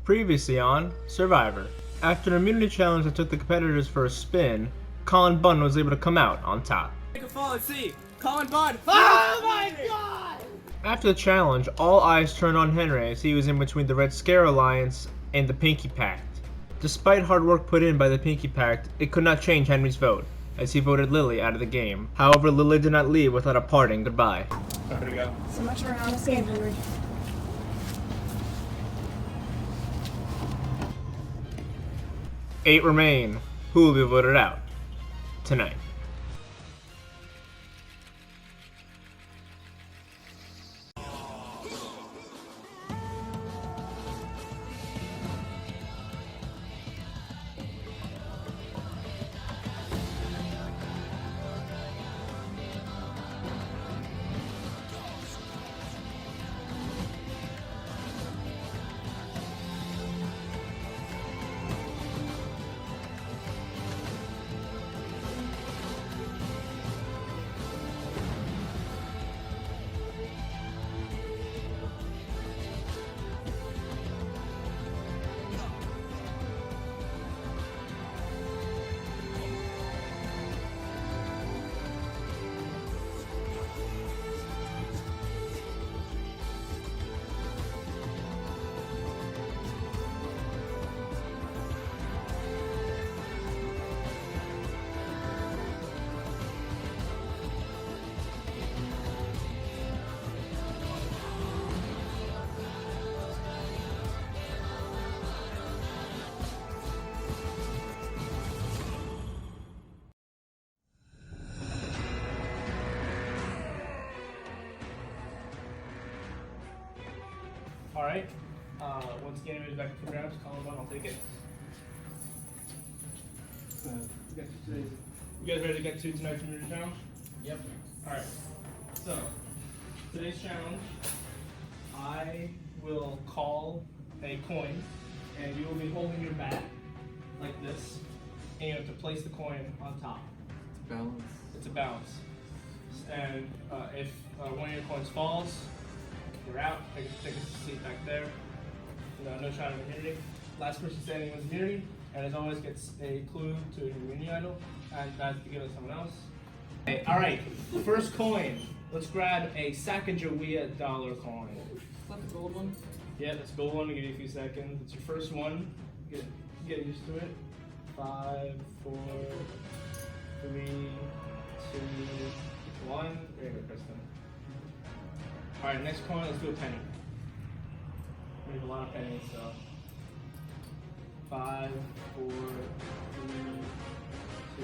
Previously on Survivor. After an immunity challenge that took the competitors for a spin, Colin Bunn was able to come out on top. Take a fall and see. Colin Bunn. Oh my god! After the challenge, all eyes turned on Henry as he was in between the Red Scare Alliance and the Pinky Pact. Despite hard work put in by the Pinky Pact, it could not change Henry's vote, as he voted Lily out of the game. However, Lily did not leave without a parting goodbye. There we go. So much for an honest game, Henry. 8 remain. Who will be voted out tonight? Alright. Once again, it was back to grabs. Colin Bunn, I'll take it. You guys ready to get to tonight's immunity challenge? Yep. Alright. So, today's challenge, I will call a coin, and you will be holding your bat like this, and you have to place the coin on top. Balance. It's a balance. And if one of your coins falls, you're out. Take a seat back there. No shot of immunity. Last person standing wins immunity, and as always gets a clue to an immunity idol, and that's to give it to someone else. Okay, all right, first coin. Let's grab a Sacagawea dollar coin. Is that the gold one? Yeah, that's a gold one. I'll give you a few seconds. It's your first one. Get used to it. 5, 4, 3, 2, 1. There you go, Kristen. Alright, next coin, let's do a penny. We have a lot of pennies, so 5, 4, 3, 2,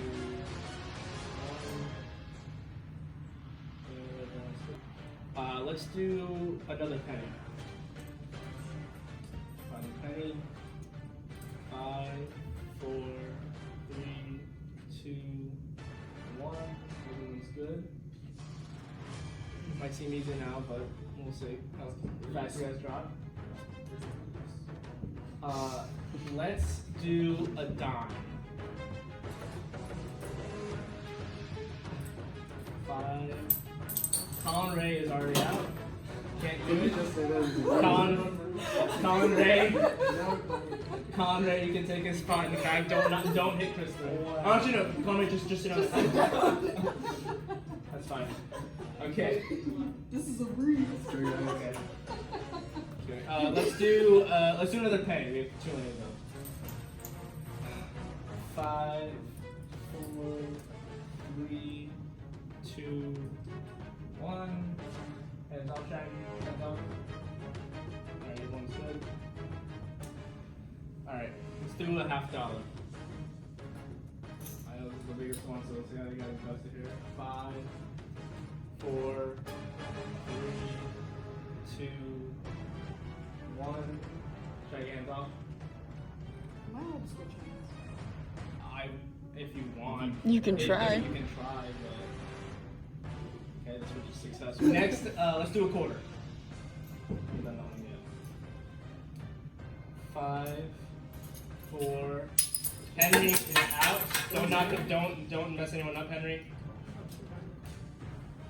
1. Let's do another penny. Find a penny. 5, 4, 3, 2, 1. Everyone's good. Might seem easy now, but we'll see how fast you guys drop. Let's do a dime. 5. Colin Ray is already out. Can't do it. Colin Ray, you can take his spot in the bag. Don't hit Kristen. I want you to Colin Ray just sit on the side. That's fine. Okay. This is a breeze. Okay. Let's do another penny. We have 2 of those. 5, 4, 3, 2, 1. Heads off, Shaggy. Heads off. Alright, everyone's good. Alright, let's do a $50. I know this is the biggest one, so let's see how you guys adjust it here. 5, 4, 3, 2, 1. Shaggy, hands off. Am I allowed to switch hands? If you want. You can try. You can try, but okay, this was just successful. Next, let's do a quarter. Get that on yet. 5, 4. Henry is out. Don't mess anyone up, Henry.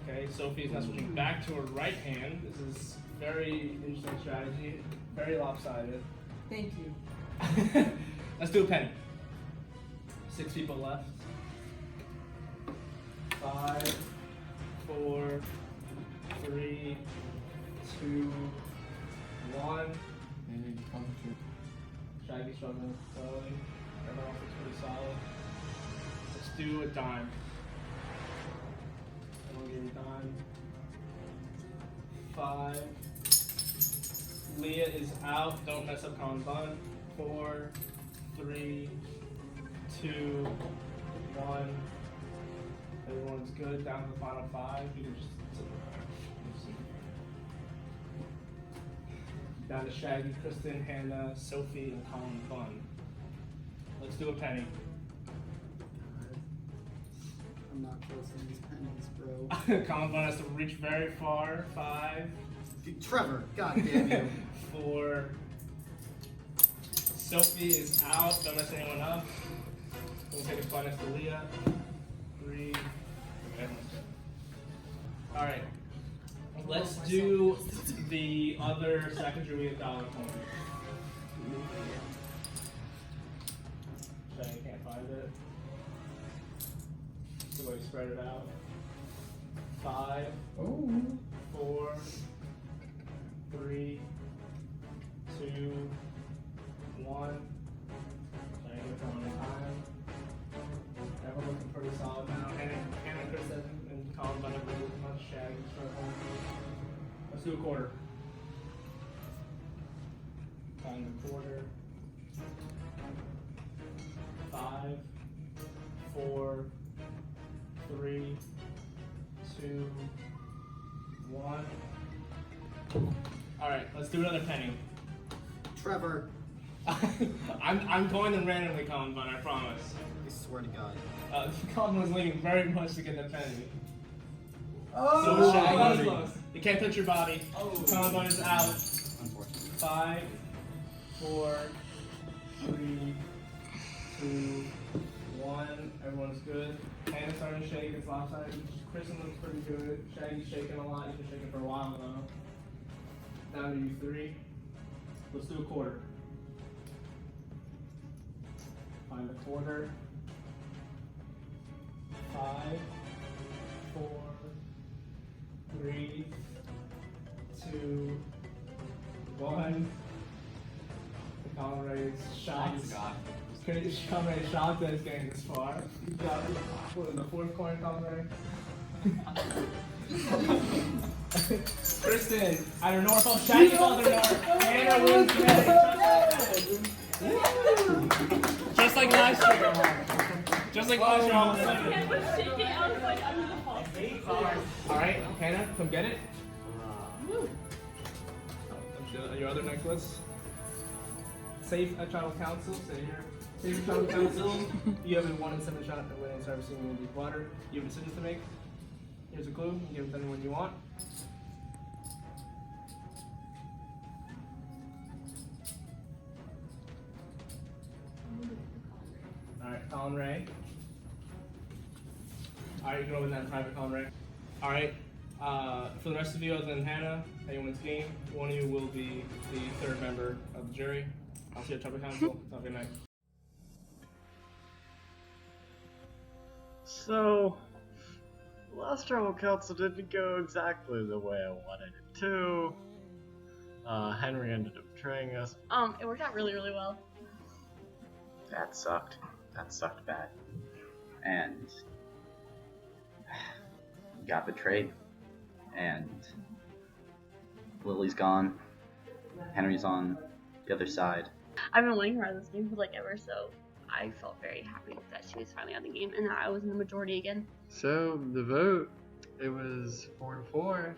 Okay, Sophie's now switching back to her right hand. This is very interesting strategy. Very lopsided. Thank you. Let's do a penny. 6 people left. 5, 4, 3, 2, 1. You need to concentrate. Shaggy struggling slowly. Everyone else looks pretty solid. Let's do a dime. Everyone give me a dime. 5. Leah is out. Don't mess up Colin's bun. 4, 3, 2, 1. Everyone's good. Down to the final 5. You can just down to Shaggy, Kristen, Hannah, Sophie, and Colin Bun. Let's do a penny. I'm not close on these pennies, bro. Colin Bun has to reach very far. 5, Trevor, goddamn you. 4. Sophie is out. Don't mess anyone up. We'll take a fun next to Leah. 3. All right. Let's do the other Sacagawea dollar coin. Shaggy can't find it. So we spread it out. 5, 4, 3, 2, 1. Shaggy gets on time. Everyone looking pretty solid now. Hannah, Kristen, and Colin might have really much. Shaggy struggling. Let's do a quarter. Find the quarter. 5, 4, 3, 2, 1. All right, let's do another penny. Trevor, I'm going to randomly, Colin, but I promise. I swear to God. Colin was leaning very much to get the penny. Oh! So Shaggy, you can't touch your body. Colin Bun is out. Unfortunately. 5, 4, 3, 2, 1. Everyone's good. Hannah's starting to shake. It's lopsided. Kristen looks pretty good. Shaggy's shaking a lot. He's been shaking for a while now. Down to you 3. Let's do a quarter. Find the quarter. 5, 4, 3, 2, 1. Colin Ray's shocked. Colin Ray's shocked that he's getting this far. He's got in the 4th corner, Colin Ray. Kristen, out of North, Shaggy Southern North. Hannah wins just like last year. Just like last year, all of a sudden. I was shaking. I was like, I'm gonna fall asleep. Alright, Hannah, come get it. Your other necklace. Save a tribal council. Stay here. Save a tribal council. You have a 1 in 7 shot at winning servicing in deep water. You have decisions to make. Here's a clue. You give it to anyone you want. Alright, Colin Ray. Alright, you can open that private, Colin Ray. Alright, for the rest of you other than Hannah, anyone's game, one of you will be the 3rd member of the jury. I'll see you at Trevor Council. Have a good night. So, last tribal council didn't go exactly the way I wanted it to. Henry ended up betraying us. It worked out really, really well. That sucked. That sucked bad. And got betrayed. And Lily's gone. Henry's on the other side. I've been waiting for this game for like ever, so I felt very happy that she was finally on the game and that I was in the majority again. So, the vote, it was 4-4,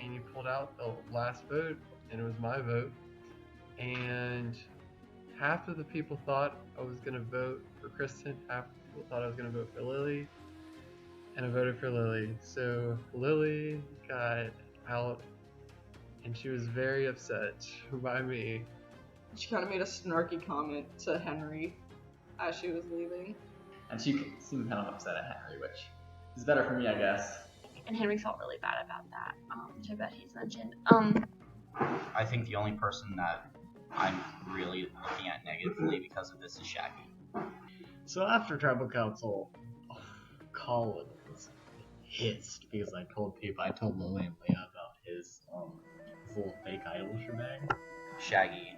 and you pulled out the last vote, and it was my vote. And half of the people thought I was going to vote for Kristen, half of the people thought I was going to vote for Lily, and I voted for Lily. So, Lily got out, and she was very upset by me. She kind of made a snarky comment to Henry as she was leaving. And she seemed kind of upset at Henry, which is better for me, I guess. And Henry felt really bad about that, which I bet he's mentioned. I think the only person that I'm really looking at negatively because of this is Shaggy. So after tribal council, Colin was pissed because I told Lily and Leah about his little fake idol shebang. Shaggy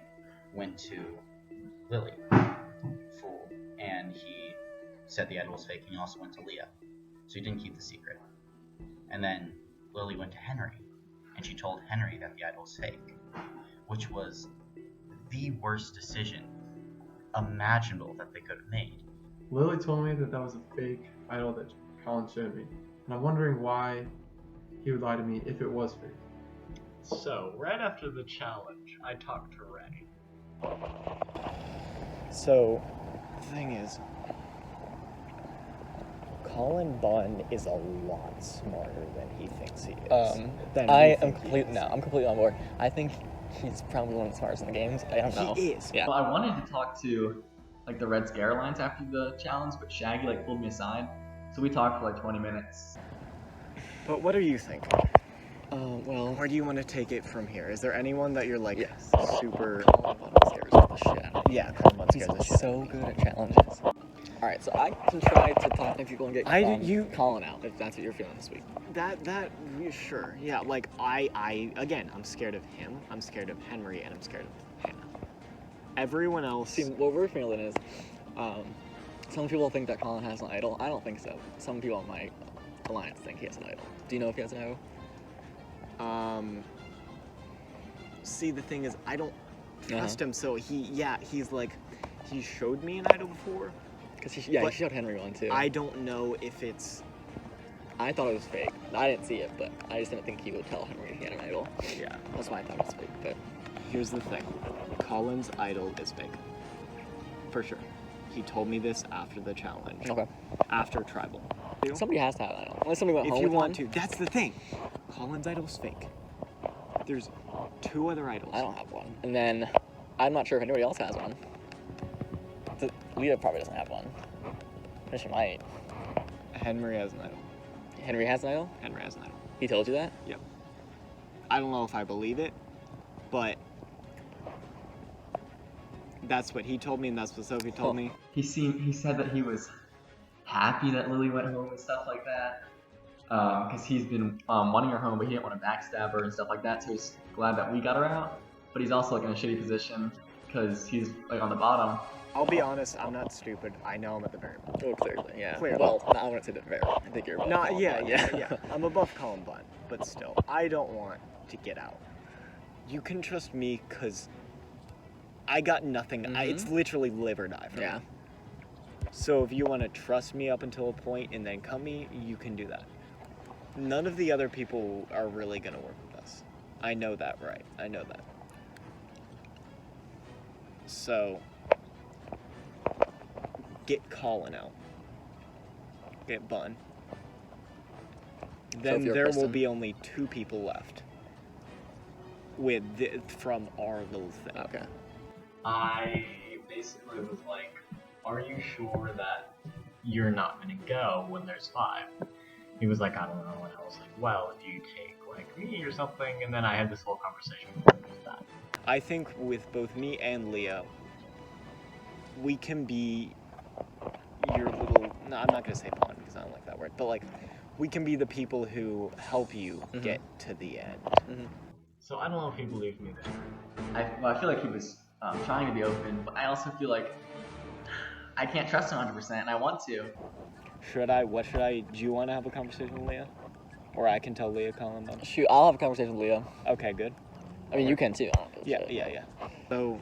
went to Lily, fool, and he said the idol was fake, and he also went to Leah, so he didn't keep the secret. And then Lily went to Henry, and she told Henry that the idol was fake, which was the worst decision imaginable that they could have made. Lily told me that that was a fake idol that Colin showed me, and I'm wondering why he would lie to me if it was fake. So, right after the challenge, I talked to Ray. So, the thing is, Colin Bunn is a lot smarter than he thinks he is. I'm completely on board. I think he's probably one of the smartest in the games. I don't know. He is. Yeah. Well, I wanted to talk to like the Red Scare Alliance after the challenge, but Shaggy like pulled me aside. So we talked for like 20 minutes. But what do you think? Well, Where do you want to take it from here? Is there anyone that you're like yes. super... Colin Bunn scares the shit out of me. Yeah, Colin Bunn He's scares the shit. so good at challenges. Alright, so I can try to talk to people and get Colin out, if that's what you're feeling this week. Sure. Yeah, like, again, I'm scared of him, I'm scared of Henry, and I'm scared of Hannah. Everyone else... See, what we're feeling is, some people think that Colin has an idol. I don't think so. Some people on my alliance think he has an idol. Do you know if he has an idol? See, the thing is, I don't trust him, so he's like, he showed me an idol before. Because he showed Henry one too. I don't know if it's... I thought it was fake. I didn't see it, but I just didn't think he would tell Henry he had an idol. Yeah. That's why I thought it was fake, but... Here's the thing. Colin's idol is fake. For sure. He told me this after the challenge. Okay. After Tribal. Somebody has to have an idol. Unless somebody went If home you with want one. to. That's the thing. Colin's idol's fake. There's 2 other idols. I don't have one. And then, I'm not sure if anybody else has one. Leah probably doesn't have one. But she might. Henry has an idol. Henry has an idol? Henry has an idol. He told you that? Yep. I don't know if I believe it, but that's what he told me and that's what Sophie told me. He said that he was happy that Lily went home and stuff like that. Because he's been wanting her home, but he didn't want to backstab her and stuff like that. So he's glad that we got her out. But he's also like in a shitty position because he's like on the bottom. I'll be honest, I'm not stupid. I know I'm at the very bottom. Oh, clearly, yeah. Clearly. Well, I wouldn't say the very. I think you're above Colin Bunn. Yeah. I'm above Colin Bunn, but still, I don't want to get out. You can trust me because I got nothing. It's literally live or die for me. So if you want to trust me up until a point and then cut me, you can do that. None of the other people are really going to work with us. I know that, right? I know that. So, get Colin out. Get Bunn. Then there will be only 2 people left from our little thing. Okay. I basically was like, are you sure that you're not going to go when there's 5? He was like, I don't know. And I was like, well, if you take like me or something, and then I had this whole conversation with that. I think with both me and Leah, we can be your little... No, I'm not going to say pawn because I don't like that word. But, like, we can be the people who help you get to the end. So I don't know if he believed me there. I feel like he was trying to be open, but I also feel like I can't trust him 100%, and I want to. Do you want to have a conversation with Leah? Or I can tell Leah Colin Bunn? Shoot, I'll have a conversation with Leah. Okay, good. I mean, you can too. Yeah. So,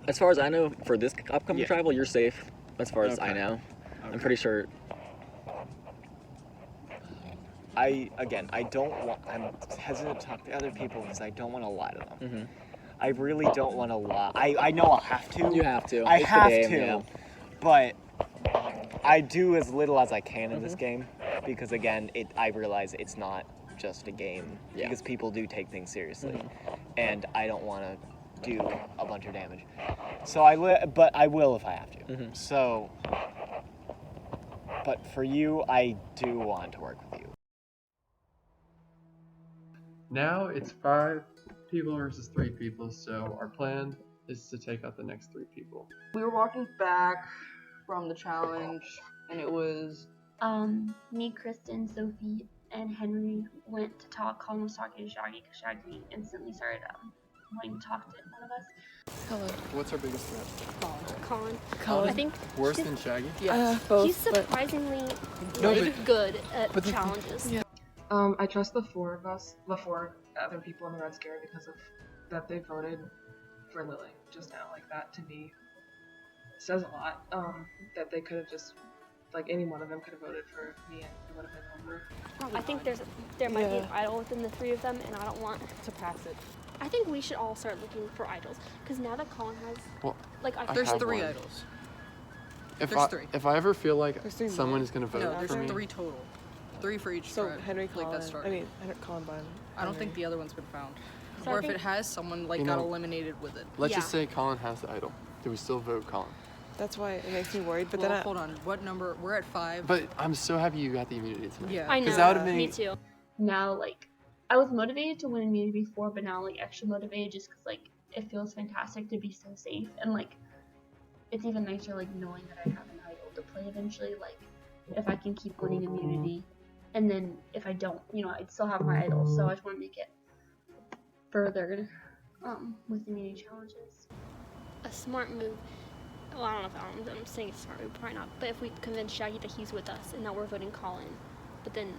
as far as I know, for this upcoming tribal, you're safe. As far as I know, I'm pretty sure. I'm hesitant to talk to other people because I don't want to lie to them. I really don't want to lie. I know I'll have to. You have to. I It's have the game, to. yeah. But I do as little as I can in this game because, again, I realize it's not just a game because people do take things seriously, and I don't want to do a bunch of damage. So but I will if I have to. So, but for you, I do want to work with you. Now it's 5 people versus 3 people, so our plan is to take out the next 3 people. We were walking back from the challenge, and it was Me, Kristen, Sophie, and Henry went to talk. Colin was talking to Shaggy because Shaggy instantly started wanting to talk to one of us. Colin. What's our biggest threat? Colin. I think Worse than Shaggy? Both. he's surprisingly No, good but at the- challenges. Yeah. I trust the 4 of us, the 4 other people in the Red Scare because of that they voted for Lily just now. Like that to me says a lot. That they could have just, like any one of them could have voted for me and it would have been over. I think there might be an idol within the 3 of them, and I don't want To pass it. I think we should all start looking for idols, because now that Colin has, Well, like, I There's have 3 one. idols. If I ever feel like There's 3 someone more. is going to vote No, there's for me, 3 total. 3 for each So tribe. Henry, like Colin. that started. Colin Bun. I don't think the other one's been found. So I Or if think- it has, someone like You got know, eliminated with it. let's Yeah. just say Colin has the idol. Do we still vote Colin? That's why it makes me worried. But Well, then hold on. What number? We're at 5. But I'm so happy you got the immunity tonight. Yeah. I know. 'Cause that would've Me been- too. Now, like, I was motivated to win immunity before, but now, like, extra motivated just because, like, it feels fantastic to be so safe. And, like, it's even nicer, like, knowing that I have an idol to play eventually. Like, if I can keep winning immunity, and then if I don't, you know, I'd still have my idol. So I just want to make it further with immunity challenges. A smart move. Well, I don't know if I'm saying it's a smart move, probably not. But if we convince Shaggy that he's with us, and now we're voting Colin, but then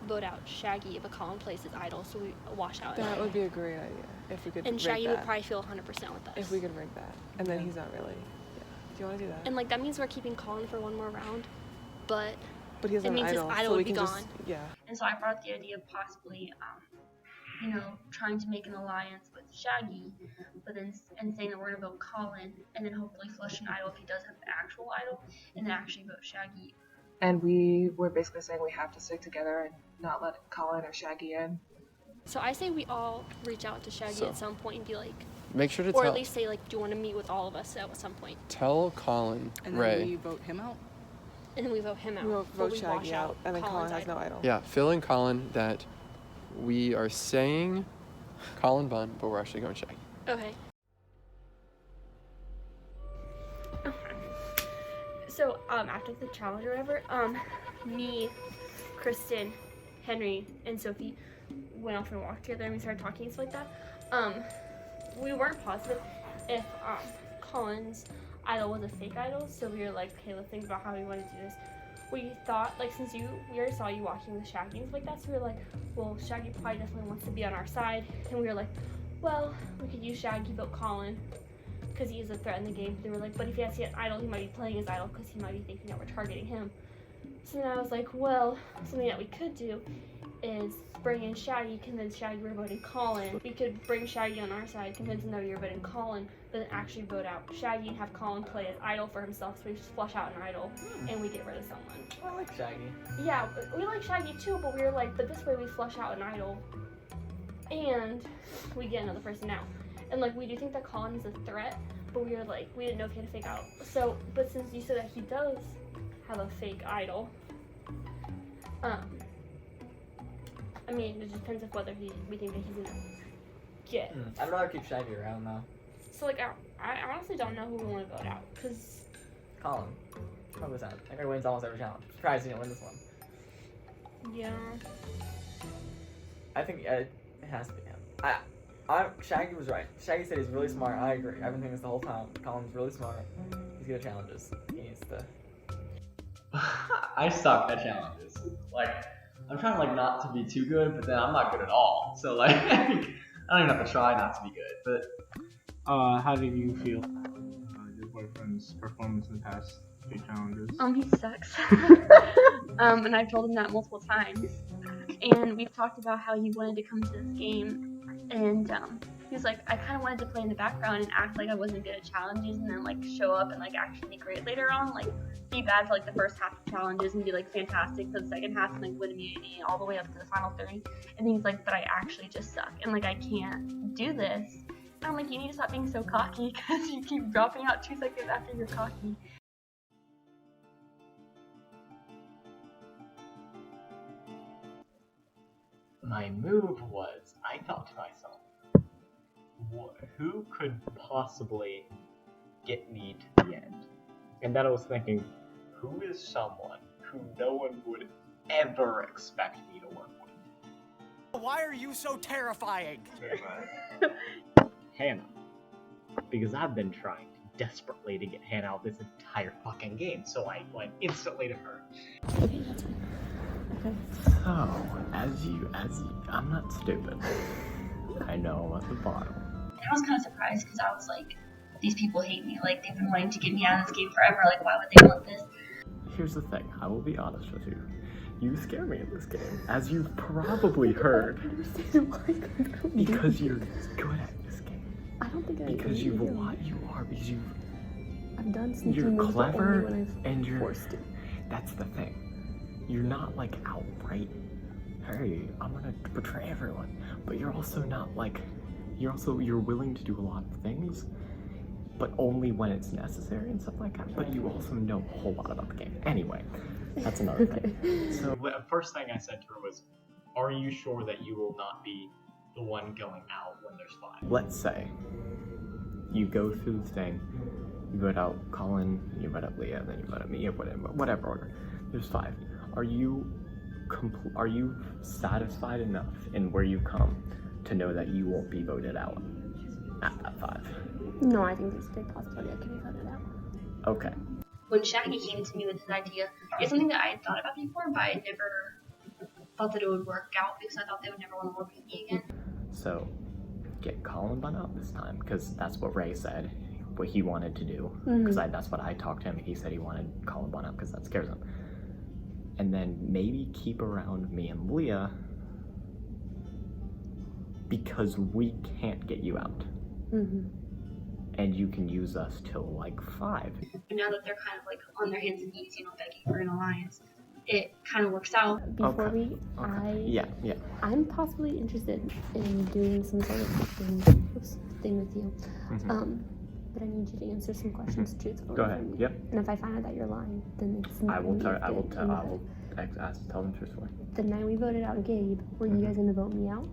vote out Shaggy, but Colin plays his idol, so we wash out. that would be a great idea if we could. And rig Shaggy that. would probably feel 100% with us. If we could rig that, and then he's not really. Yeah. Do you want to do that? And like that means we're keeping Colin for one more round, but But he has it an means his idol, idol so would we be can gone. just yeah. And so I brought up the idea of possibly, you know, trying to make an alliance with Shaggy, but then and saying that we're gonna vote Colin, and then hopefully flush an idol if he does have an actual idol, and then actually vote Shaggy. And we were basically saying we have to stick together and not let Colin or Shaggy in. So I say we all reach out to Shaggy So, at some point and be like, make sure to or tell at least say like, do you want to meet with all of us at some point? tell Colin, And then Ray. we vote him out. And then we vote him out. We'll but vote we Shaggy wash out, and then Colin Colin's has no idol. Yeah, Phil and Colin that we are saying Colin Bun, but we're actually going Shaggy. Okay. So after the challenge or whatever, me, Kristen, Henry, and Sophie went off and walked together, and we started talking and stuff like that. We weren't positive if Colin's idol was a fake idol, so we were like, okay, let's think about how we want to do this. We thought, like, since we already saw you walking with Shaggy and stuff like that, so we were like, well, Shaggy probably definitely wants to be on our side, and we were like, well, we could use Shaggy, vote Colin, because he is a threat in the game. They were like, but if he has an idol, he might be playing his idol, because he might be thinking that we're targeting him. So then I was like, well, something that we could do is bring in Shaggy, convince Shaggy we're voting Colin. We could bring Shaggy on our side, convince him that we were voting Colin, but then actually vote out Shaggy and have Colin play his idol for himself, so we just flush out an idol and we get rid of someone. I like Shaggy. Yeah, we like Shaggy too, but we were like, but this way we flush out an idol and we get another person out. And like, we do think that Colin is a threat, but we were like, we didn't know if he had a fake idol. So, but since you said that he does have a fake idol, I mean, it just depends on whether we think that he's gonna get. I'd rather keep Shaggy around though. So like, I honestly don't know who we want to vote out, cause Colin. 100%. That guy wins almost every challenge. Surprised he didn't win this one. yeah. I think it has to be him. Shaggy was right. Shaggy said he's really smart. I agree. I've been thinking this the whole time. Colin's really smart. He's good at challenges. He needs to. I suck at challenges. Like, I'm trying like not to be too good, but then I'm not good at all. So like, I don't even have to try not to be good. But how did you feel your boyfriend's performance in the past few challenges? He sucks. And I've told him that multiple times. And we've talked about how he wanted to come to this game, and he was like, I kind of wanted to play in the background and act like I wasn't good at challenges, and then like show up and like actually be great later on, like be bad for like the first half of challenges and be like fantastic for the second half and like win immunity all the way up to the final 30. And he's like, but I actually just suck and like I can't do this. And I'm like, you need to stop being so cocky because you keep dropping out 2 seconds after you're cocky. my move was, I thought to myself, who could possibly get me to the end? And then I was thinking, who is someone who no one would ever expect me to work with? Why are you so terrifying? Hannah. Because I've been trying desperately to get Hannah out this entire fucking game, so I went instantly to her. So, as you, I'm not stupid. I know I'm at the bottom. And I was kind of surprised because I was like, these people hate me. Like, they've been wanting to get me out of this game forever. Like, why would they want this? Here's the thing, I will be honest with you. You scare me in this game, as you've probably heard. Because you're good at this game. I don't think I Because you are, because I've done sneaky you're moves, but clever only when I've and you're forced to. That's the thing. You're not like outright, hey, I'm gonna betray everyone. But you're also not like, you're willing to do a lot of things, but only when it's necessary and stuff like that. But you also know a whole lot about the game. Anyway, that's another thing. So the first thing I said to her was, are you sure that you will not be the one going out when there's 5? Let's say you go through the thing, you vote out Colin, you vote out Leah, then you vote out me, or whatever order. There's 5. Are you satisfied enough in where you come to know that you won't be voted out at that 5? No, I think there's a big possibility I could be voted out. Okay. When Shaggy came to me with his idea, it's something that I had thought about before, but I never thought that it would work out because I thought they would never want to work with me again. So, get Colin bun out this time, because that's what Ray said, what he wanted to do. Because that's what I talked to him, and he said he wanted Colin bun out because that scares him. And then maybe keep around me and Leah, because we can't get you out. And you can use us till like 5. And now that they're kind of like on their hands and knees, begging for an alliance, it kind of works out. Before I'm possibly interested in doing some sort of thing with you. But I need you to answer some questions truthfully. Go ahead. Yep. And if I find out that you're lying, then it's not. I will tell them truthfully. The night we voted out Gabe, were you guys gonna vote me out?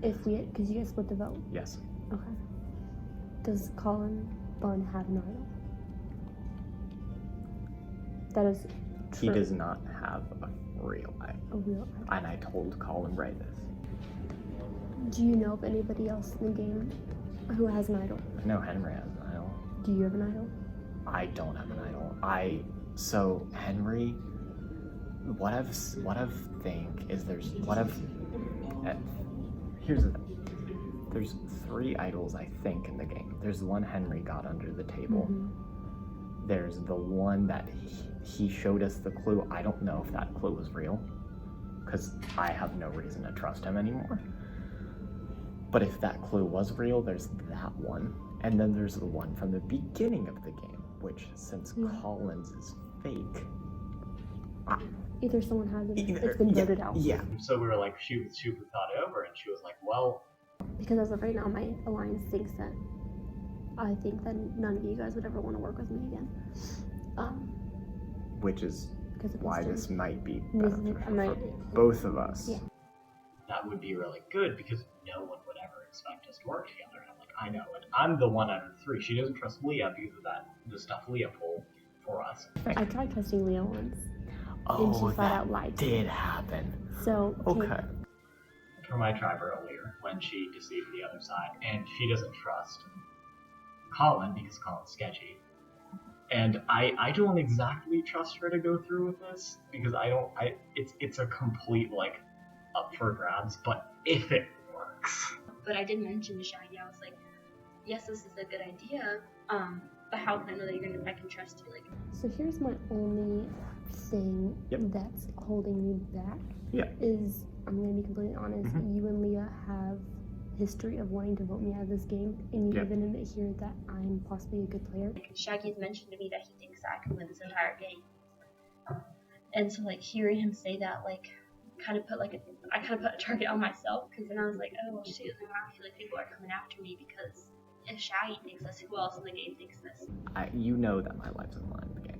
Because you guys split the vote. Yes. Okay. Does Colin Bunn have an idol? That is true. He does not have a real idol. A real idol. And I told Colin Ray this. Do you know of anybody else in the game who has an idol? I know Henry has an idol. Do you have an idol? I don't have an idol. So Henry, what I've think is here's the thing. There's 3 idols, I think, in the game. There's the one Henry got under the table. There's the one that he showed us the clue. I don't know if that clue was real, because I have no reason to trust him anymore. But if that clue was real, there's that one. And then there's the one from the beginning of the game, which, since Colin's is fake, either someone has it, it's been voted out. Yeah. So we were like, she thought it over, and she was like, well... Because as of right now, my alliance thinks that I think that none of you guys would ever want to work with me again. Which is why this might be This beneficial might- for both of us. Yeah. That would be really good, because no one would ever expect us to work together. And I'm like, I know, and I'm the one out of 3. She doesn't trust Leah because of the stuff Leah pulled for us. I tried trusting Leah once, and Oh, she flat that out lied. did happen. So Okay. Whom I tried earlier when she deceived the other side, and she doesn't trust Colin because Colin's sketchy. And I don't exactly trust her to go through with this because it's a complete like up for grabs, but if it works. But I did mention to Shaggy, I was like, yes, this is a good idea, but how can I know that I can trust you? Like, So here's my only thing that's holding me back. Is, I'm gonna be completely honest, you and Leah have history of wanting to vote me out of this game, and you even admit here that I'm possibly a good player. Shaggy's mentioned to me that he thinks that I can win this entire game. And so like hearing him say that, like, I kind of put a target on myself, because then I was like, oh well, shoot, now I feel like people are coming after me, because if Shaggy thinks this, who else in the game thinks this? You know that my life's on the line in the game.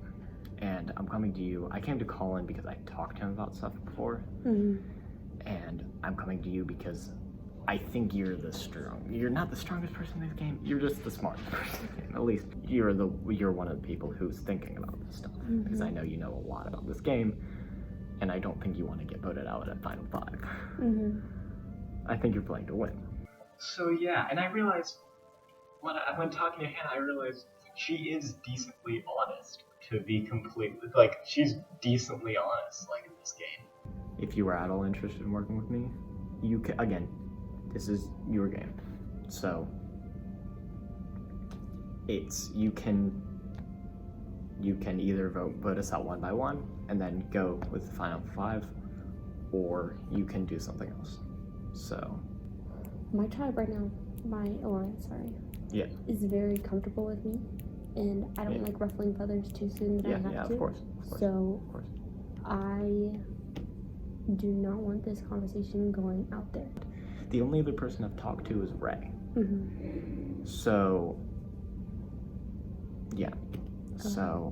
And I'm coming to you. I came to Colin because I talked to him about stuff before. And I'm coming to you because I think you're you're not the strongest person in this game, you're just the smartest person in the game. At least you're one of the people who's thinking about this stuff. Because I know you know a lot about this game, and I don't think you want to get voted out at Final 5. I think you're playing to win. So yeah, and I realized when talking to Hannah, I realized she is decently honest. To be completely she's decently honest, in this game. If you were at all interested in working with me, you can, again, this is your game. So you can either vote us out one by one and then go with the Final 5, or you can do something else. So my tribe right now, my alliance, is very comfortable with me, and I don't like ruffling feathers too soon that I have to. Of course. So I do not want this conversation going out there. The only other person I've talked to is Ray. So yeah. So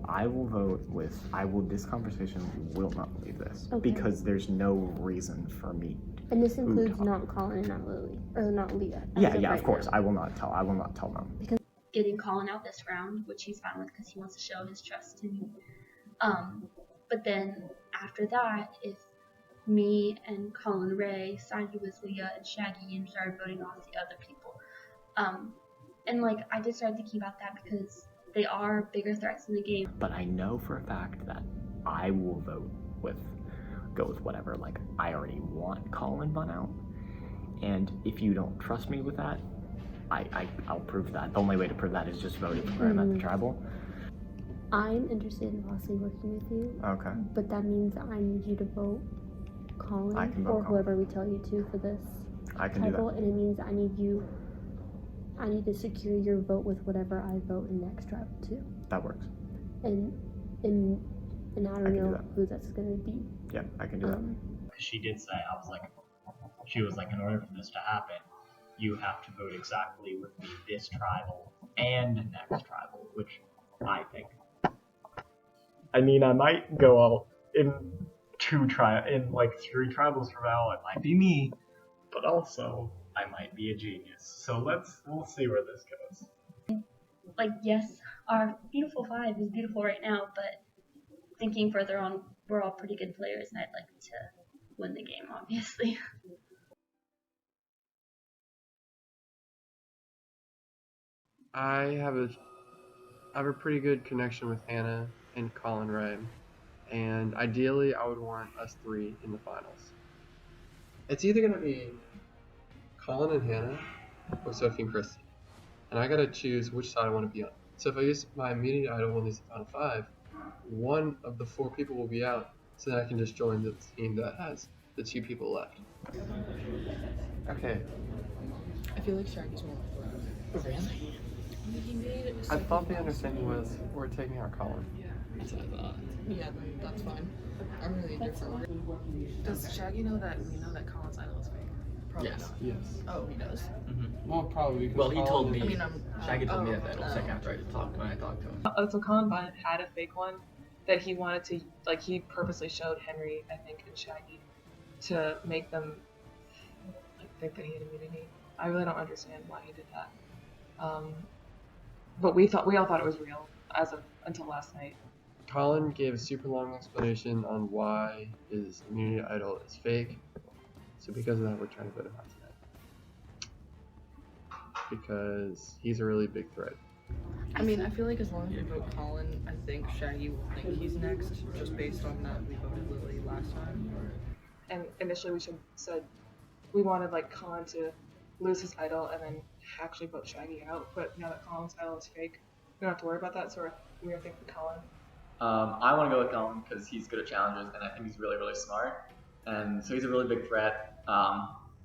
this conversation will not leave this. Because there's no reason for me. And this includes not Colin and not Lily, or not Leah. Of course. Now. I will not tell them. Because getting Colin out this round, which he's fine with because he wants to show his trust in me. But then after that, if me and Colin Ray sided with Leah and Shaggy and started voting off the other people, and I decided to keep out that because they are bigger threats in the game. But I know for a fact that I will go with whatever. I already want Colin Bun out, and if you don't trust me with that, I'll prove that. The only way to prove that is just voting for him at the tribal. I'm interested in possibly working with you. Okay. But that means that I need you to vote Colin or whoever we tell you to for this I can do that. and it means I need to secure your vote with whatever I vote in next tribal too. That works. And I don't know who that's gonna be. Yeah, I can do that. She did say, she was like, in order for this to happen, you have to vote exactly with me this tribal and next tribal, which I think. I mean, I might go out in 3 tribals from now. It might be me, but also I might be a genius. So we'll see where this goes. Yes, our beautiful 5 is beautiful right now, but thinking further on, we're all pretty good players, and I'd like to win the game, obviously. I have a pretty good connection with Hannah and Colin Ray, and ideally I would want us 3 in the finals. It's either gonna be Colin and Hannah or Sophie and Kristen, and I gotta choose which side I want to be on. So if I use my immunity idol when these final 5, one of the 4 people will be out, so then I can just join the team that has the 2 people left. Okay. I feel like Shaggy's more. Really? I thought the understanding was we're taking out Colin. That's what I thought. Yeah, that's fine. I'm really indifferent. Does Shaggy know that we know that Colin's idol is fake? Probably Yes. not. Yes. Oh, he does? Well, probably because Well, he told me. I mean, Shaggy told me that second after I talked to him. So Colin Bun had a fake one that he wanted to, he purposely showed Henry, I think, and Shaggy to make them think that he had immunity. I really don't understand why he did that. But we all thought it was real until last night. Colin gave a super long explanation on why his immunity idol is fake. So because of that, we're trying to vote him out tonight. Because he's a really big threat. I mean, I feel like as long as we vote Colin, I think Shaggy will think he's next, just based on that we voted Lily last time. And initially we said we wanted Colin to lose his idol and then actually vote Shaggy out, but now that Colin's idol is fake, we don't have to worry about that, so we're thinking Colin. I want to go with Colin because he's good at challenges and I think he's really, really smart. And so he's a really big threat.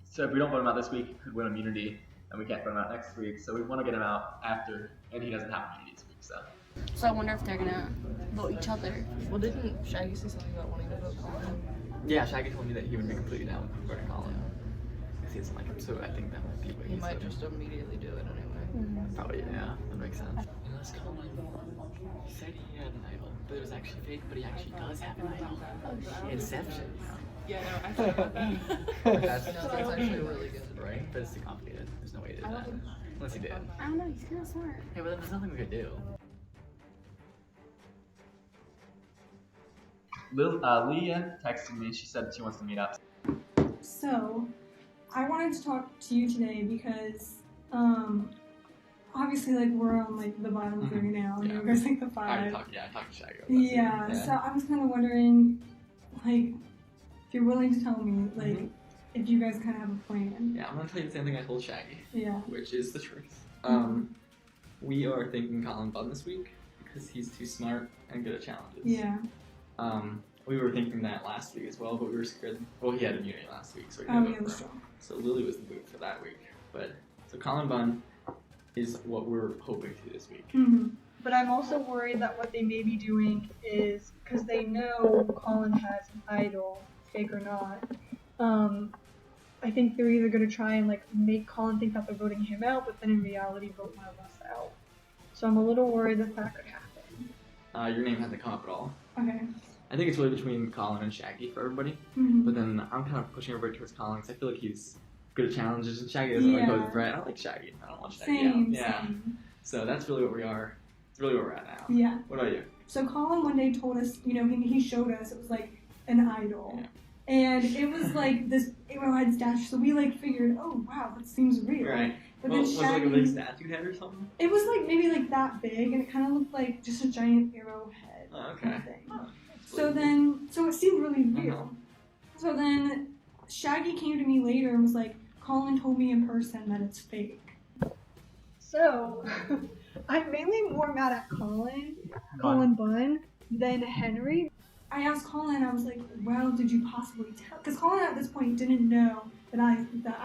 So if we don't vote him out this week, he could win immunity, and we can't vote him out next week. So we want to get him out after, and he doesn't have immunity this week, So I wonder if they're gonna vote each other. Well, didn't Shaggy say something about wanting to vote Colin? Yeah, Shaggy told me that he would be completely down with voting Colin. Because he doesn't like him, so I think that might be what He might just immediately do it anyway. Probably, yeah, that makes sense. Unless Colin, he said he had an idol, but it was actually fake, but he actually does have an idol. Oh, shit. Inception. Yeah, no, I forgot that. That's actually really good, right? But it's too complicated. There's no way to do that. Unless you did. I don't know, he's kind of smart. Yeah, but then there's nothing we could do. Leah texted me. She said she wants to meet up. So, I wanted to talk to you today because, obviously, like, we're on, like, the bottom three now, and you guys like the five. I talked to Shaggy about Yeah, that. so I was kind of wondering, like, if you're willing to tell me, like, if you guys kind of have a plan. Yeah, I'm gonna tell you the same thing I told Shaggy. Yeah. Which is the truth. We are thinking Colin Bunn this week because he's too smart and good at challenges. Yeah. We were thinking that last week as well, but we were scared. Well, he had immunity last week, so we Oh, couldn't yeah, vote that's for him. true. So Lily was the move for that week. But so Colin Bunn is what we're hoping to this week. But I'm also worried that what they may be doing is, because they know Colin has an idol, fake or not, I think they're either going to try and like make Colin think that they're voting him out, but then in reality vote one of us out. So I'm a little worried that that could happen. Your name hasn't come up at all. Okay. I think it's really between Colin and Shaggy for everybody. Mhm. But then I'm kind of pushing everybody towards Colin because I feel like he's good at challenges and Shaggy doesn't like go with Brett. I like Shaggy. I don't want Shaggy Same, out. Yeah. same. So that's really what we are. It's really where we're at now. Yeah. What about you? So Colin one day told us, you know, he showed us, it was like an idol. Yeah. And it was like this arrowhead statue, so we like figured, oh wow, that seems real. Right. But Well, then was it like a Shaggy, big statue head or something? it was like maybe like that big, and it kind of looked like just a giant arrowhead Oh, kind okay. of thing. So it seemed really real. So then Shaggy came to me later and was like, Colin told me in person that it's fake. So, I'm mainly more mad at Colin Bunn, than Henry. I asked Colin, I was like, well, did you possibly tell? Because Colin at this point didn't know that I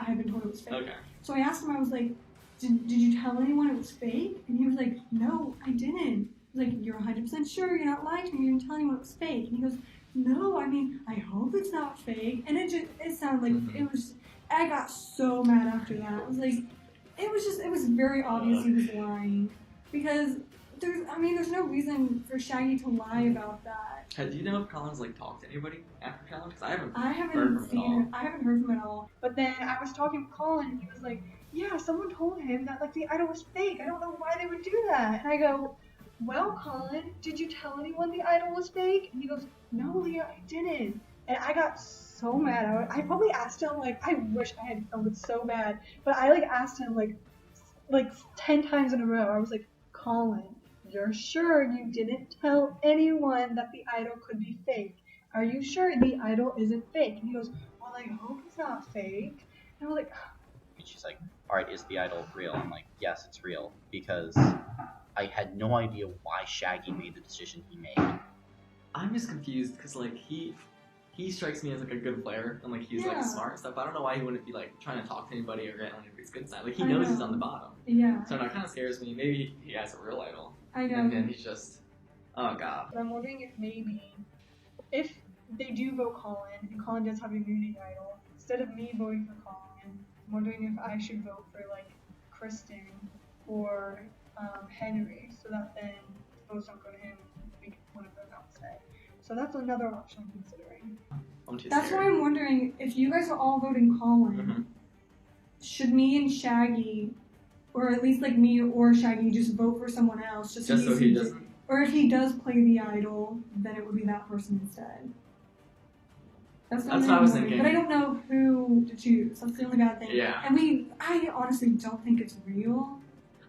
had been told it was fake. Okay. So I asked him, I was like, did you tell anyone it was fake? And he was like, no, I didn't. I was like, you're 100% sure you're not lying to me, you didn't tell anyone it was fake. And he goes, no, I mean, I hope it's not fake. And it sounded like it was, I got so mad after that. I was like, it was very obvious he was lying. Because there's no reason for Shaggy to lie about that. Do you know if Colin's like talked to anybody after challenge? Because I haven't I heard haven't from him I haven't heard from him at all. But then I was talking to Colin and he was like, yeah, someone told him that like the idol was fake. I don't know why they would do that. And I go, well, Colin, did you tell anyone the idol was fake? And he goes, no, Leah, I didn't. And I got so mad. I probably asked him, like, I wish I had filmed it so bad, but I like asked him like 10 times in a row. I was like, Colin, you're sure you didn't tell anyone that the idol could be fake? Are you sure the idol isn't fake? And he goes, well, I hope it's not fake. And I was like, She's like, all right, is the idol real? I'm like, yes, it's real, because I had no idea why Shaggy made the decision he made. I'm just confused because like he strikes me as like a good player and like he's like smart and stuff. I don't know why he wouldn't be like trying to talk to anybody or get on anybody's good side. Like he knows he's on the bottom. Yeah. So that kind of scares me. Maybe he has a real idol. I know. And then he's just, oh god. but I'm wondering if maybe, if they do vote Colin, and Colin does have a immunity idol, instead of me voting for Colin, I'm wondering if I should vote for like Kristen or Henry, so that then votes don't go to him and we can one of them out instead. So that's another option I'm considering. That's why I'm wondering, if you guys are all voting Colin, should me and Shaggy, or at least like me or Shaggy, just vote for someone else, just so he doesn't. Or if he does play the idol, then it would be that person instead. That's what I was thinking. But I don't know who to choose. That's the only bad thing. Yeah. And I honestly don't think it's real.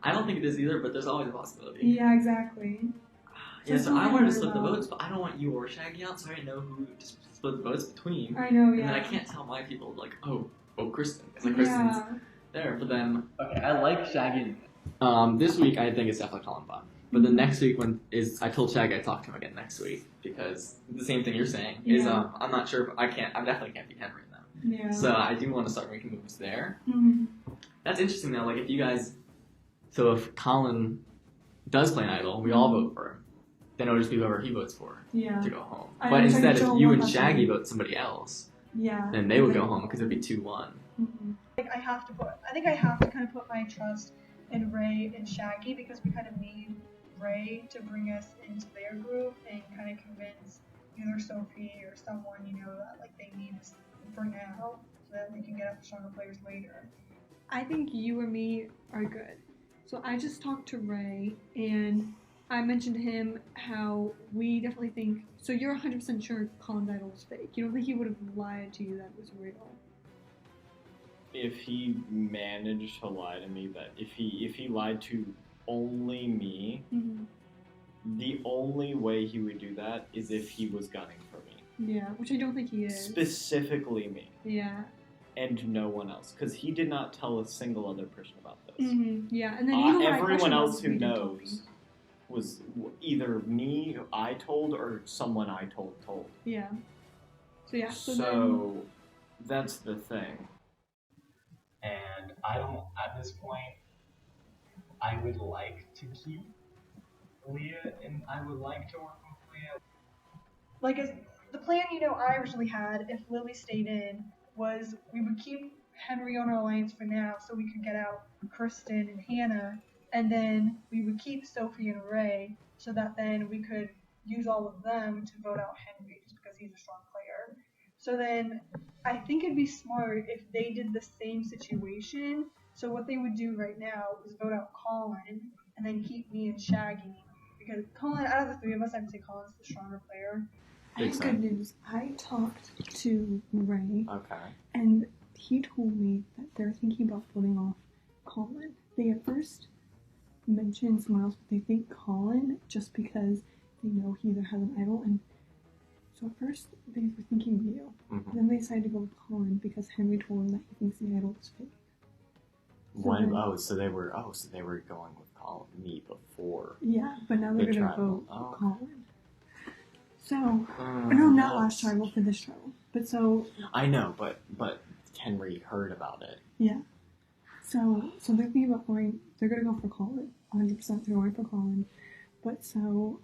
I don't think it is either, but there's always a possibility. Yeah, exactly. Yeah, so I wanted to split the votes, but I don't want you or Shaggy out, so I didn't know who to split the votes between. I know, And yeah. then I can't tell my people, like, oh, Kristen. It's like Kristen's there, but then... Okay, I like Shaggy. This week, I think it's definitely Colin Bunn. But the next week I told Shaggy I'd talk to him again next week, because the same thing you're saying is, I'm not sure if I definitely can't beat Henry in them. Yeah. So I do want to start making moves there. Mm-hmm. That's interesting though, like if you guys, so if Colin does play an idol, we all vote for him, then it'll just be whoever he votes for to go home. But instead, if you and Shaggy vote somebody else, then they would go home because it'd be 2-1. Mm-hmm. Like I think I have to kind of put my trust in Ray and Shaggy, because we kind of need Ray to bring us into their group and kind of convince either Sophie or someone, that like they need for now, so that they can get up stronger players later. I think you or me are good. So I just talked to Ray, and I mentioned to him how we definitely think. So you're 100% sure Colin's idol was fake. You don't think he would have lied to you that it was real? If he managed to lie to me, that if he lied to only me, the only way he would do that is if he was gunning for me. Yeah, which I don't think he is. Specifically me. Yeah. And no one else, because he did not tell a single other person about this. Yeah, and then even when I everyone questioned else him, who he didn't tell me. knows was either me who I told or someone I told. Yeah. So yeah. So that's the thing. And I don't, at this point, I would like to keep Leah, and I would like to work with Leah. Like, as the plan, I originally had, if Lily stayed in, was we would keep Henry on our alliance for now so we could get out Kristen and Hannah, and then we would keep Sophie and Ray so that then we could use all of them to vote out Henry just because he's a strong player. So then I think it'd be smart if they did the same situation. So what they would do right now is vote out Colin and then keep me and Shaggy, because Colin, out of the three of us, I would say Colin's the stronger player. I have good news. I talked to Ray. Okay. And he told me that they're thinking about voting off Colin. They at first mentioned someone else, but they think Colin just because they know he either has an idol. And so at first they were thinking you. Mm-hmm. Then they decided to go with Colin because Henry told him that he thinks the idol was fake. So they were going with me before. Yeah, but now they're the going to tribal. vote Colin. So, no, not last tribal, for this tribal. But so... I know, but Henry heard about it. Yeah. So they're thinking about going, they're going to go for Colin. 100% they're going for Colin. But so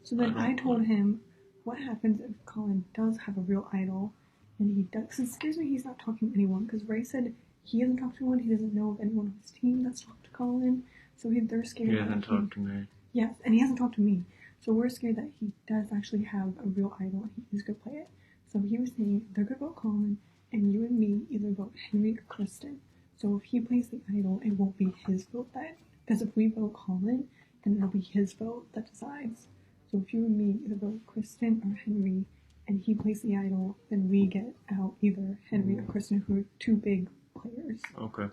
then I told him, what happens if Colin does have a real idol, and he does, because it scares me he's not talking to anyone, because Ray said he hasn't talked to anyone, he doesn't know of anyone on his team that's talked to Colin, so they're scared. He hasn't talked to me. Yes, and he hasn't talked to me. So we're scared that he does actually have a real idol and he's going to play it. So he was saying they're going to vote Colin, and you and me either vote Henry or Kristen. So if he plays the idol, it won't be his vote then. Because if we vote Colin, then it'll be his vote that decides. So if you and me either vote Kristen or Henry, and he plays the idol, then we get out either Henry or Kristen, who are two big players. Okay.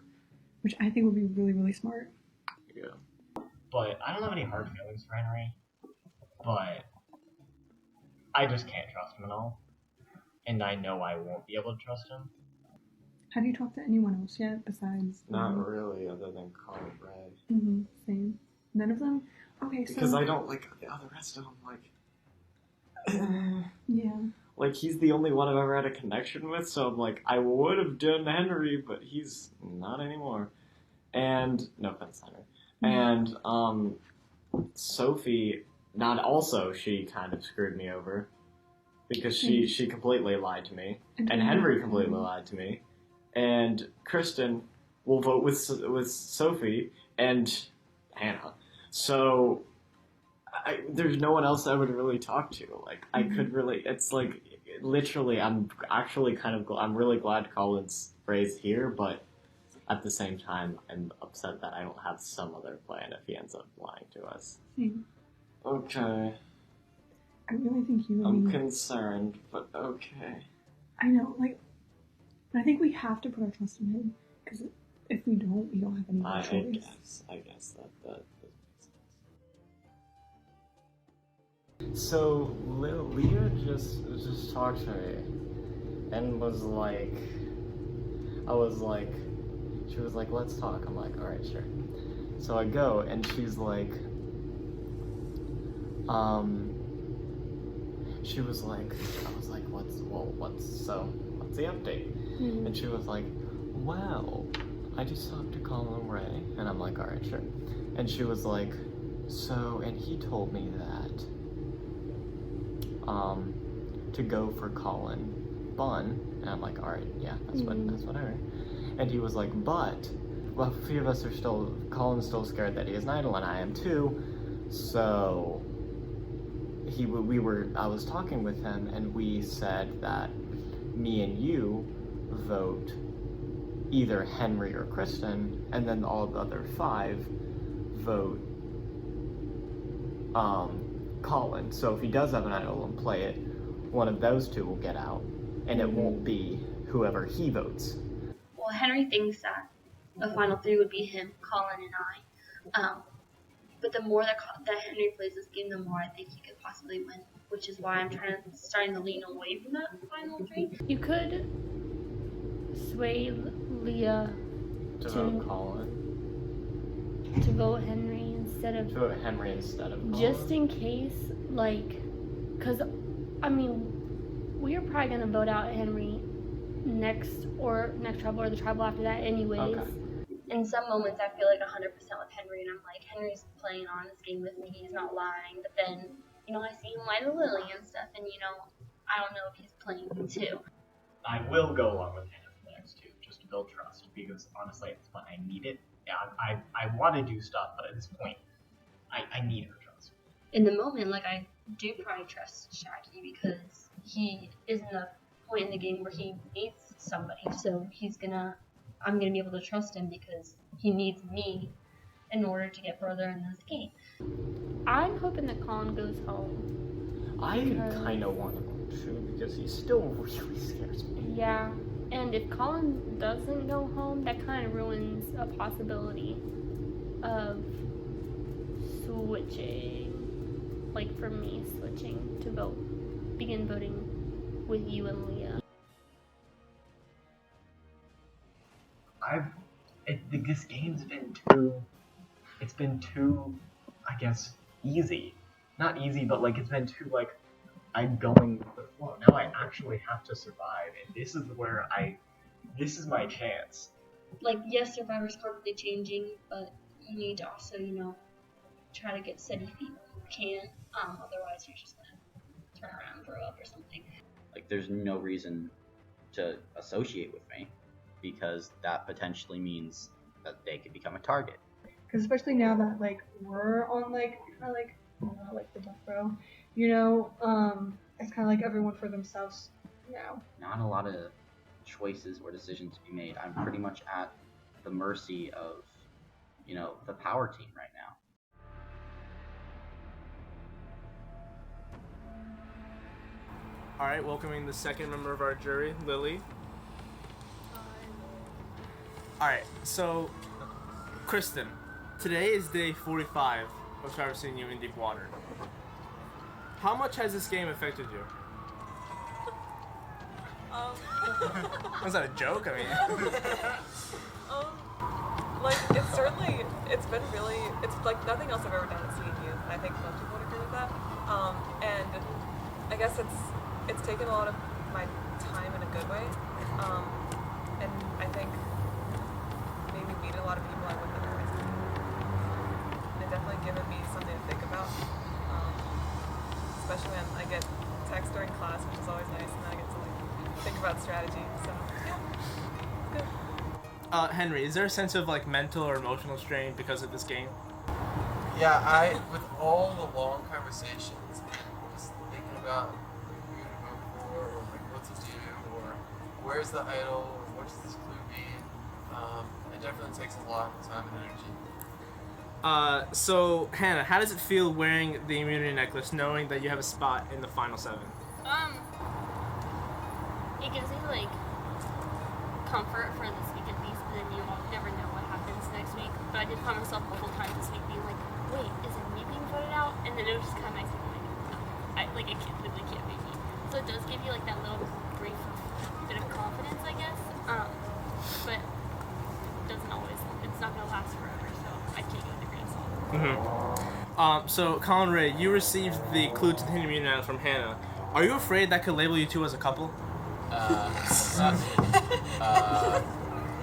Which I think would be really, really smart. Yeah. But I don't have any hard feelings for Henry. But I just can't trust him at all. And I know I won't be able to trust him. Have you talked to anyone else yet besides... Not really, other than Colin Ray. Mm-hmm, same. None of them? Okay, so... Because I don't like the rest of them, like... Yeah. Like, he's the only one I've ever had a connection with, so I'm like, I would have done Henry, but he's not anymore. And, no offense, Henry. And, Sophie... she kind of screwed me over because she completely lied to me, and Henry completely lied to me, and Kristen will vote with Sophie and Hannah. So there's no one else I would really talk to. Like I could really, it's like literally. I'm actually I'm really glad Colin's Ray's here, but at the same time, I'm upset that I don't have some other plan if he ends up lying to us. Okay. I really think you and I'm me... concerned, but okay. I know, but I think we have to put our trust in him, because if we don't have any other choice. I guess that makes sense. So Leah just talked to me, and was like, she was like, let's talk. I'm like, all right, sure. So I go, and she's like, she was like, I was like, what's the update? Mm-hmm. And she was like, well, I just talked to Colin Ray, and I'm like, all right, sure. And she was like, so, and he told me that, to go for Colin Bunn, and I'm like, all right, yeah, that's what I heard. And he was like, but a few of us are Colin's still scared that he is an idol, and I am too, so I was talking with him, and we said that me and you vote either Henry or Kristen, and then all the other 5 vote Colin. So if he does have an idol and play it, one of those 2 will get out, and it won't be whoever he votes. Well, Henry thinks that the final 3 would be him, Colin, and I. But the more that Henry plays this game, the more I think he could possibly win, which is why I'm starting to lean away from that final 3. You could sway Leah To vote Colin. to vote Henry instead of To vote Henry instead of Colin. just in case, like, because I mean, we are probably gonna vote out Henry next tribal or the tribal after that, anyways. Okay. In some moments, I feel like 100% with Henry, and I'm like, Henry's playing on this game with me, he's not lying. But then, you know, I see him lie to Lily and stuff, and, you know, I don't know if he's playing too. I will go along with Hannah for the next 2, just to build trust, because honestly, at this point, I need it. Yeah, I want to do stuff, but at this point, I need her trust. In the moment, like, I do probably trust Shaggy because he is in a point in the game where he needs somebody, so I'm gonna be able to trust him because he needs me in order to get further in this game. I'm hoping that Colin goes home. I kind of want him to, because he still really scares me. Yeah, and if Colin doesn't go home, that kind of ruins a possibility of switching, like for me, switching to begin voting with you and Leah. This game's been too, I guess, easy. Not easy, but like it's been too like, I'm going with the flow. Now I actually have to survive, and this is my chance. Like, yes, Survivor's constantly changing, but you need to also, you know, try to get steady feet when you can. Otherwise, you're just gonna turn around and throw up or something. Like, there's no reason to associate with me, because that potentially means that they could become a target. Because especially now that like we're on like kind of like like the death row, you know, it's kind of like everyone for themselves now. Not a lot of choices or decisions to be made. I'm pretty much at the mercy of, you know, the power team right now. Alright, welcoming the second member of our jury, Lily. Alright, so, Kristen, today is day 45 of Trevor CNU in Deep Water. How much has this game affected you? Was that a joke? I mean... like, it's been really, it's like nothing else I've ever done at CNU, and I think most people would agree with that. And I guess it's taken a lot of my time in a good way, and I think made me meet a lot of people I wouldn't otherwise meet. And it's definitely given me something to think about, especially when I get text during class, which is always nice, and then I get to like think about strategy. So yeah, it's good. Henry, is there a sense of like mental or emotional strain because of this game? Yeah, with all the long conversations, I was thinking about who to vote for, or like what to do, or where's the idol, or what does this clue mean. It definitely takes a lot of time and energy. So Hannah, how does it feel wearing the immunity necklace, knowing that you have a spot in the final 7? It gives me like comfort for this week at least, but then you never know what happens next week. But I did find myself multiple times this week being like, wait, is it me being voted out? And then it was just kind of nice being like, no, it literally can't be me. So it does give you like that little brief bit of confidence, I guess. But it doesn't always, it's not gonna last forever, so I take it with a grain of salt. So Colin Ray, you received the clue to the hidden immunity from Hannah. Are you afraid that could label you two as a couple? No.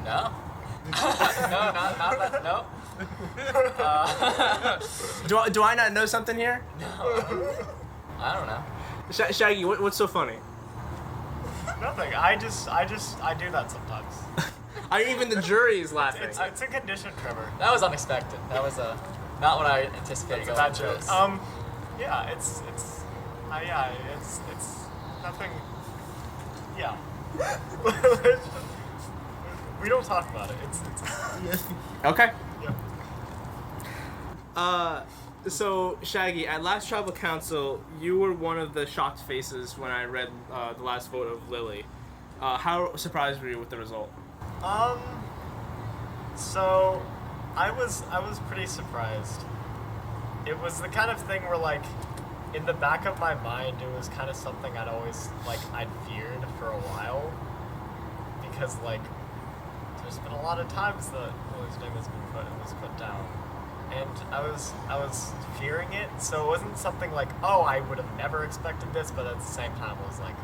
No, not that, no. Do I not know something here? No. I don't know. Shaggy, what's so funny? Nothing. I do that sometimes. Even the jury is laughing. It's a condition, Trevor. That was unexpected. That was not what I anticipated going into this. Yeah, it's Yeah, it's nothing. Yeah. We don't talk about it. It's Okay. Yeah. So Shaggy, at last tribal council, you were one of the shocked faces when I read the last vote of Lily. How surprised were you with the result? So I was pretty surprised. It was the kind of thing where, like, in the back of my mind, it was kind of something I'd feared for a while, because, like, there's been a lot of times that Lily's name was put down, and I was fearing it. So it wasn't something like, oh, I would have never expected this, but at the same time, I was like,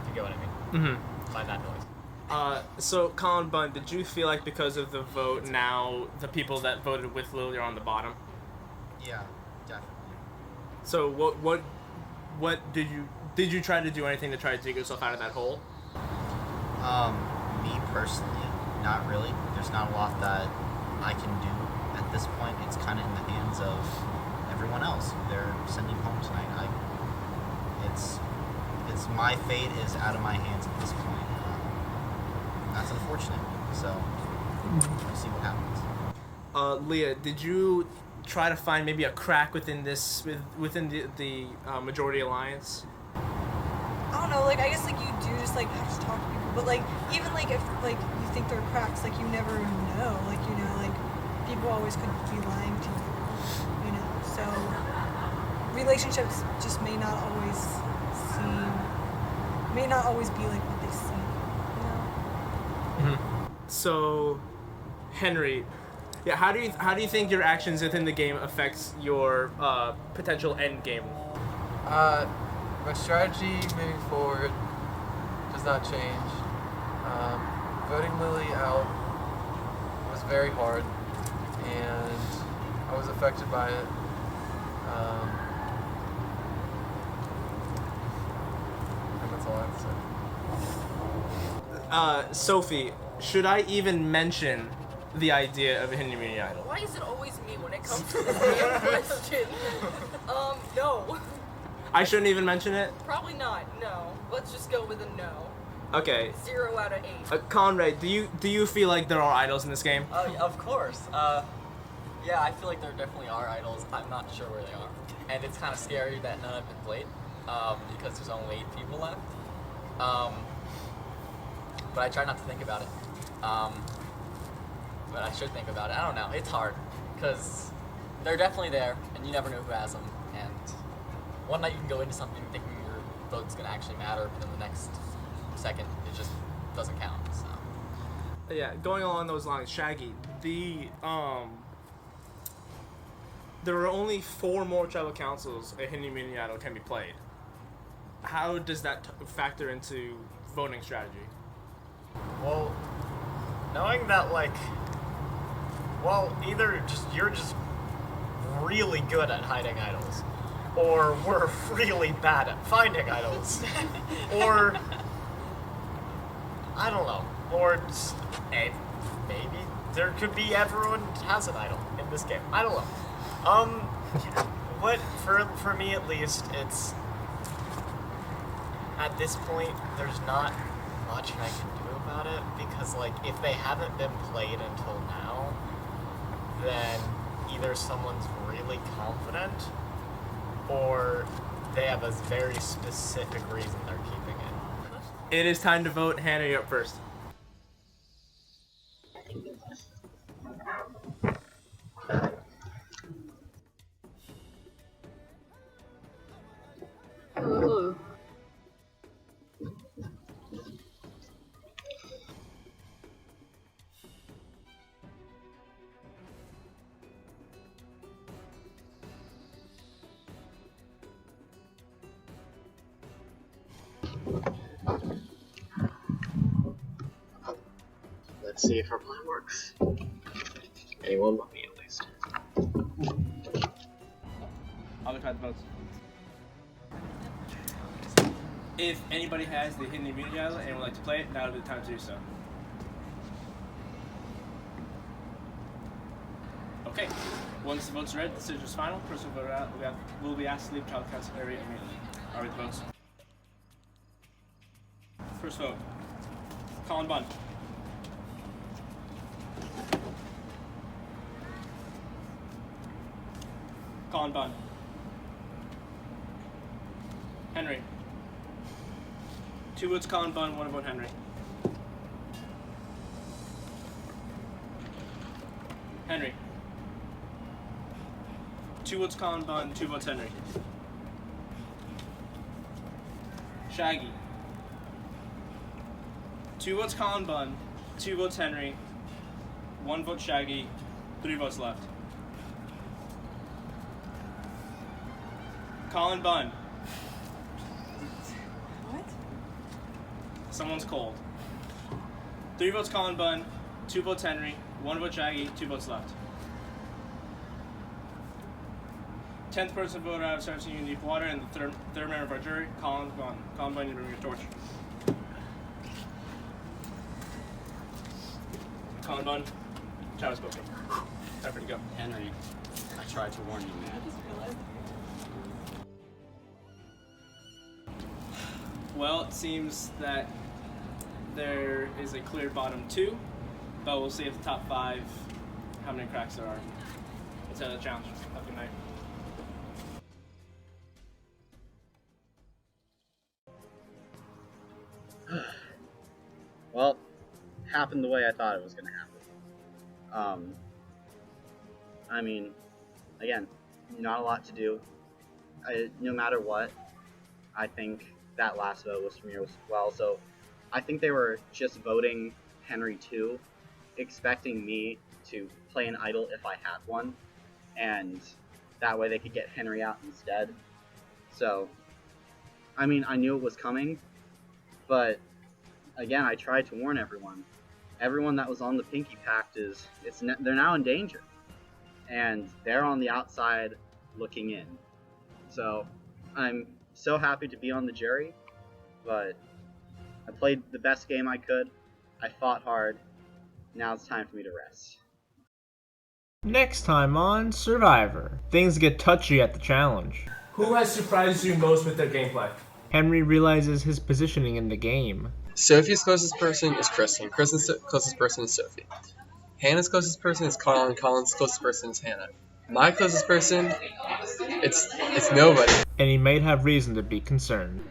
if you get what I mean. Mm-hmm. By that noise. So Colin Bunn, did you feel like because of the vote now the people that voted with Lily are on the bottom? Yeah, definitely. So what did you try to do anything to try to dig yourself out of that hole? Me personally, not really. There's not a lot that I can do at this point. It's kind of in the hands of everyone else. They're sending home tonight. It's my fate is out of my hands at this point. That's unfortunate. So we'll see what happens. Leah, did you try to find maybe a crack within within the majority alliance? I don't know, like, I guess, like, you do just, like, have to talk to people, but, like, even, like, if, like, you think there are cracks, like, you never know, like, you know, like, people always could be lying to you know, so relationships just may not always be, like, what they seem, you know? Mm-hmm. So, Henry, yeah, how do you think your actions within the game affects your potential end game? My strategy moving forward does not change. Voting Lily out was very hard, and I was affected by it. And that's all I have to say. Sophie, should I even mention the idea of a Hindi Mini Idol? Why is it always me when it comes to this damn question? No. I shouldn't even mention it? Probably not, no. Let's just go with a no. Okay. 0 out of 8. Conrad, do you feel like there are idols in this game? Of course. Yeah, I feel like there definitely are idols. I'm not sure where they are. And it's kind of scary that none have been played, because there's only 8 people left. But I try not to think about it. But I should think about it. I don't know. It's hard, because they're definitely there, and you never know who has them. And one night you can go into something thinking your vote's going to actually matter, but then the next second it just doesn't count. So Yeah, going along those lines, Shaggy, there are only 4 more tribal councils a Hindi Mini Idol can be played. How does that factor into voting strategy? Well, knowing that, like, well, either you're just really good at hiding idols, or we're really bad at finding idols, or I don't know, or just, maybe there could be everyone has an idol in this game. I don't know. What for me at least, it's at this point there's not much I can do about it, because, like, if they haven't been played until now, then either someone's really confident or they have a very specific reason they're keeping it. It is time to vote. Hannah, you're up first. Ooh. let's see if our plan works. Anyone but me, at least. I'll try the votes. If anybody has the hidden immunity idol and would like to play it, now would be the time to do so. Okay. Once the votes are read, the decision is final. Person voted out will be asked to leave child council area immediately. Are we the votes? First vote. Colin Bunn. Colin Bunn. Henry. 2 votes Colin Bunn, 1 vote Henry. Henry. 2 votes Colin Bunn, 2 votes Henry. Shaggy. 2 votes Colin Bunn, 2 votes Henry, 1 vote Shaggy, 3 votes left. Colin Bunn. What? Someone's cold. 3 votes Colin Bunn, 2 votes Henry, 1 vote Shaggy, 2 votes left. 10th person voted out of 17 in deep water, and the third member of our jury, Colin Bunn. Colin Bunn, you bring your torch. Colin Bunn, child spoken. Time for you to go. Henry, I tried to warn you, man. Well, it seems that there is a clear bottom 2, but we'll see if the top 5, how many cracks there are. Let's end the challenge. Have a good night. Well, happened the way I thought it was going to happen. I mean, again, not a lot to do. No matter what, I think that last vote was from you as well. So I think they were just voting Henry 2, expecting me to play an idol if I had one, and that way they could get Henry out instead. So, I mean, I knew it was coming, but again, I tried to warn everyone. Everyone that was on the Pinky Pact they're now in danger, and they're on the outside looking in. So I'm so happy to be on the jury, but I played the best game I could. I fought hard. Now it's time for me to rest. Next time on Survivor, things get touchy at the challenge. Who has surprised you most with their gameplay? Henry realizes his positioning in the game. Sophie's closest person is Kristen. Kristen's closest person is Sophie. Hannah's closest person is Colin. Colin's closest person is Hannah. My closest person, it's nobody. And he might have reason to be concerned.